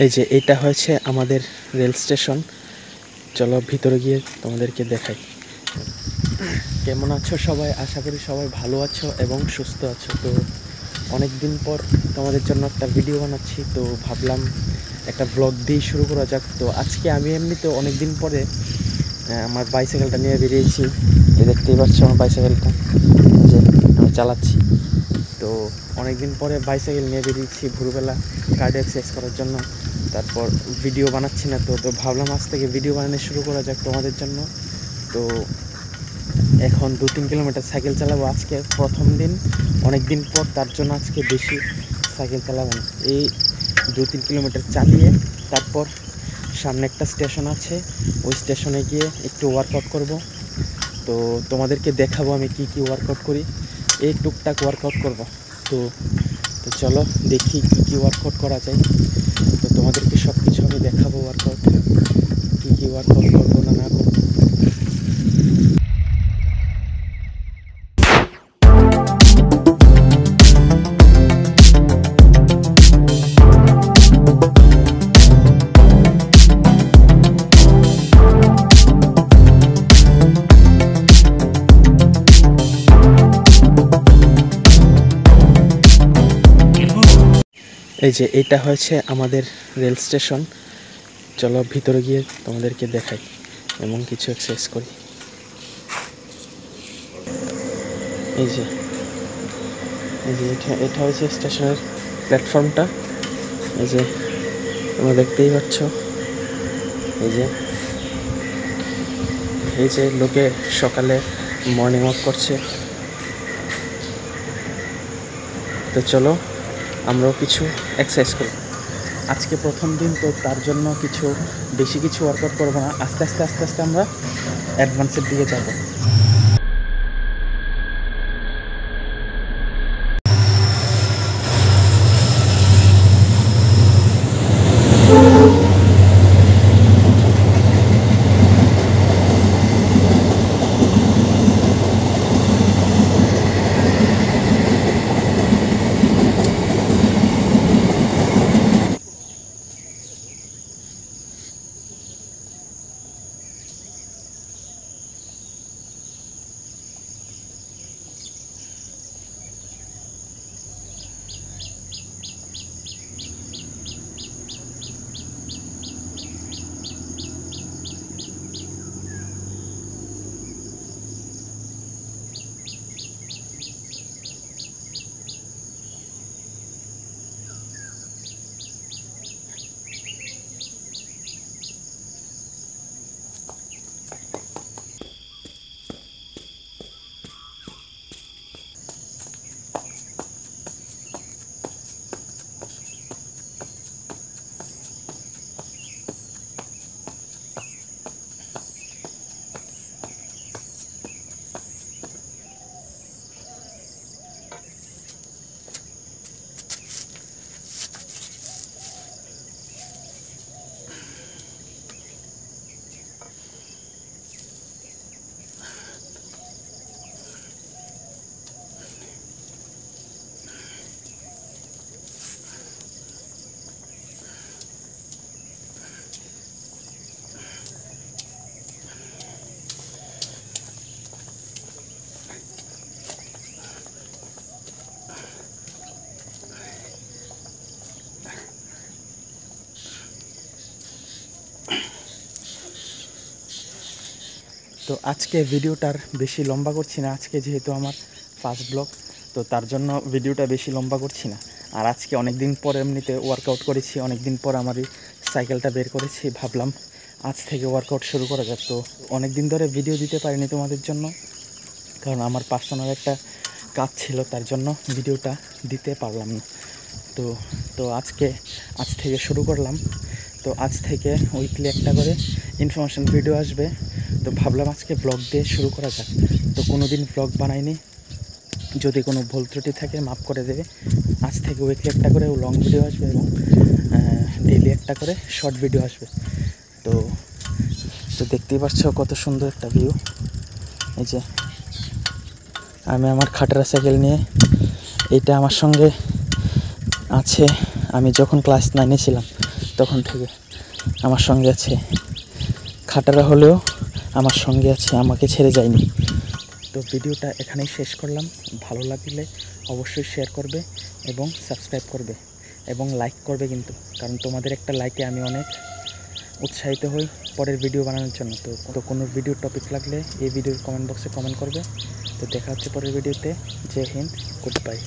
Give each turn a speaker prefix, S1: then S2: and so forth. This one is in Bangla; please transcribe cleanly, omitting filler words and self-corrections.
S1: এই যে এটা হয়েছে আমাদের রেল স্টেশন। চলো ভিতরে গিয়ে তোমাদেরকে দেখাই। কেমন আছো সবাই? আশা করি সবাই ভালো আছো এবং সুস্থ আছো। তো অনেক দিন পর তোমাদের জন্য একটা ভিডিও বানাচ্ছি, তো ভাবলাম একটা ব্লগ দিয়ে শুরু করা যাক। তো আজকে আমি এমনিতে অনেক দিন পরে আমার বাইসাইকেলটা নিয়ে বেরিয়েছি। এই দেখতেই পাচ্ছ আমার বাইসাইকেলটা, যে আমি চালাচ্ছি। তো অনেক দিন পরে বাইসাইকেল নিয়ে বেরিয়েছি ভোরবেলা কার্ডিও এক্সারসাইজ করার জন্য। তারপর ভিডিও বানাচ্ছি না, তো ভাবলাম আজ থেকে ভিডিও বানানো শুরু করা যাক তোমাদের জন্য। তো এখন 2-3 কিলোমিটার সাইকেল চালাবো। আজকে প্রথম দিন, অনেক দিন পর, তার জন্য আজকে বেশি সাইকেল চালাবো না। এই 2-3 কিলোমিটার চালিয়ে তারপর সামনে একটা স্টেশন আছে, ওই স্টেশনে গিয়ে একটু ওয়ার্কআউট করব। তো তোমাদেরকে দেখাবো আমি কি কি ওয়ার্কআউট করি। এই টুকটাক ওয়ার্কআউট করব। তো তো চলো দেখি কি কি ওয়ার্কআউট করা যায়। তো তোমাদেরকে সব কিছু আমি দেখাবো, ওয়ার্কআউট কী কী ওয়ার্কআউট করবো না না করবো। এই যে এটা হয়েছে আমাদের রেল স্টেশন। চলো ভিতরে গিয়ে তোমাদেরকে দেখাই এবং কিছু এক্সারসাইজ করি। এই যে এটা হয়েছে স্টেশনের প্ল্যাটফর্মটা। এই যে তোমরা দেখতেই পাচ্ছ, এই যে লোকে সকালে মর্নিং ওয়াক করছে। তো চলো আমরাও কিছু এক্সারসাইজ করি। আজকে প্রথম দিন, তো তার জন্য বেশি কিছু ওয়ার্কআউট করবো না। আস্তে আস্তে আমরা অ্যাডভান্সের দিকে যাব। তো আজকে ভিডিওটার বেশি লম্বা করছি না। আজকে যেহেতু আমার ফার্স্ট ব্লগ, তো তার জন্য ভিডিওটা বেশি লম্বা করছি না। আর আজকে অনেক দিন পর এমনিতে ওয়ার্কআউট করেছি, অনেক দিন পর আমার এই সাইকেলটা বের করেছি। ভাবলাম আজ থেকে ওয়ার্কআউট শুরু করা যাক। তো অনেক দিন ধরে ভিডিও দিতে পারিনি তোমাদের জন্য, কারণ আমার পার্সোনাল একটা কাজ ছিল, তার জন্য ভিডিওটা দিতে পারলাম না। তো আজ থেকে শুরু করলাম। তো আজ থেকে উইকলি একটা করে ইনফরমেশান ভিডিও আসবে। তো ভাবলাম আজকে ব্লগ দিয়ে শুরু করা যাক। তো কোনো দিন ব্লগ বানাইনি, যদি কোনো ভুল ত্রুটি থাকে মাফ করে দেবে। আজ থেকে উইকলি একটা করে লং ভিডিও আসবে এবং ডেইলি একটা করে শর্ট ভিডিও আসবে। তো দেখতেই পাচ্ছ কত সুন্দর একটা ভিউ। এই যে আমি আমার খাটারা সাইকেল নিয়ে, এটা আমার সঙ্গে আছে আমি যখন ক্লাস 9-এ ছিলাম তখন থেকে আমার সঙ্গে আছে, খাটারা হলেও আমার সঙ্গে আছে, আমাকে ছেড়ে যায়নি। তো ভিডিওটা এখানেই শেষ করলাম। ভালো লাগলে অবশ্যই শেয়ার করবে এবং সাবস্ক্রাইব করবে এবং লাইক করবে কিন্তু, কারণ তোমাদের একটা লাইকে আমি অনেক উৎসাহিত হই পরের ভিডিও বানানোর জন্য। তো কোনো ভিডিও টপিক লাগলে এই ভিডিওর কমেন্ট বক্সে কমেন্ট করবে। তো দেখা হচ্ছে পরের ভিডিওতে। জয় হিন্দ, গুড বাই।